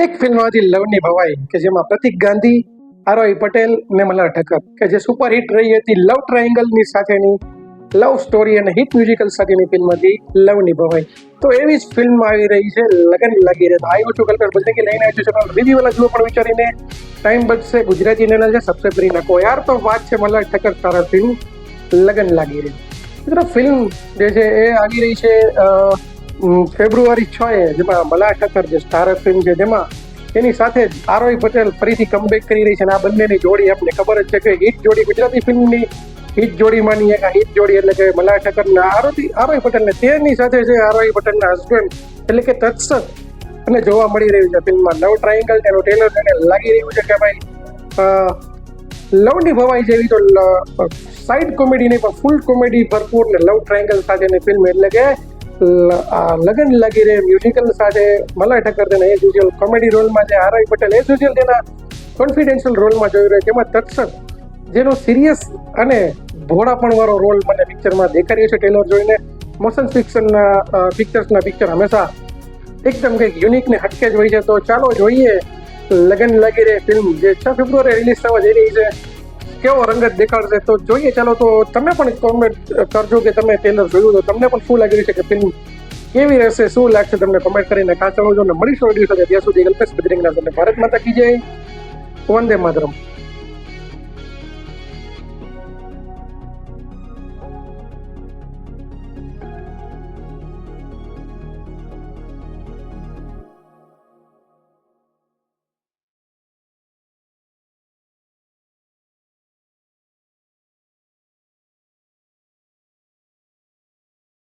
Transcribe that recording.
એક ફિલ્મ હતી લવની ભવાઈ કે જેમાં પ્રતિક ગાંધી, આરોહી પટેલ ને મલ્હાર ઠક્કર કે જે સુપરહિટ રહી હતી લવ ટ્રાયેંગલની સાથેની લવ સ્ટોરી અને હિટ મ્યુઝિકલ સાથેની ફિલ્મ હતી લવની ભવાઈ. તો એવી જ ફિલ્મ આવી રહી છે લગન લાગી રહે. આવ્યો છું કલ્પેશ બજરંગી લઈને આવ્યો છું ચેનલ રિવ્યુ વાળા જુઓ પણ વિચારીને ટાઈમ બચશે. ગુજરાતી ચેનલ છે, સબસ્ક્રાઇબ કરી નાખો યાર. તો વાત છે મલ્હાર ઠક્કર તારા ફિલ્મ લગન લાગી રહી. મિત્રો ફિલ્મ જે છે એ આવી રહી છે ફેબ્રુઆરી 6 જેમાં મલ્હાર ઠક્કર જે સ્ટાર ફિલ્મ છે જેમાં એની સાથે જ આરોહી પટેલ ફરીથી કમબેક કરી રહી છે. અને આ બંનેની જોડી આપણે ખબર જ છે કે હિટ જોડી, ગુજરાતી ફિલ્મની હિટ જોડીમાંની એક હિટ જોડી એટલે કે મલ્હાર ઠક્કરના આરોહી પટેલને તેની સાથે છે આરોહી પટેલના હસબન્ડ એટલે કે તત્સત અને જોવા મળી રહ્યું છે ફિલ્મમાં લવ ટ્રાયેંગલ. તેનું ટ્રેલર જોઈને લાગી રહ્યું છે કે ભાઈ લવની ભવાઈ જેવી તો સાઈડ કોમેડી નહીં પણ ફૂલ કોમેડી ભરપૂર ને લવ ટ્રાયેંગલ સાથેની ફિલ્મ એટલે કે લગન લાગી રહે મ્યુઝિકલ સાથે મલ્હાર ઠક્કર તેને એઝ યુઝ્યુઅલ કોમેડી રોલમાં છે, આરોહી પટેલ એઝ યુઝ્યુઅલ તેના કોન્ફિડેન્શિયલ રોલમાં જોઈ રહ્યો છે. એમાં તત્સત જેનો સિરિયસ અને ભોળાપણ વાળો રોલ મને પિક્ચરમાં દેખાડ્યો છે ટ્રેલર જોઈને. મોશન પિક્ચર હંમેશા એકદમ કંઈક યુનિક ને હટકે જ હોય છે. તો ચાલો જોઈએ લગન લાગી રહે ફિલ્મ જે 6 ફેબ્રુઆરી રિલીઝ થવા જઈ રહી છે કેવો રંગત દેખાડશે. તો જોઈએ ચાલો. તો તમે પણ કોમેન્ટ કરજો કે તમે ટ્રેલર જોયું તો તમને પણ શું લાગી રહ્યું છે કે ફિલ્મ કેવી રહેશે, શું લાગશે તમને કોમેન્ટ કરીને કાચા મળીશું વિડીયો સાથે. ત્યાં સુધી કલ્પેશ બજરંગીના સાથે ભારત માતા કી જય, વંદે માતરમ.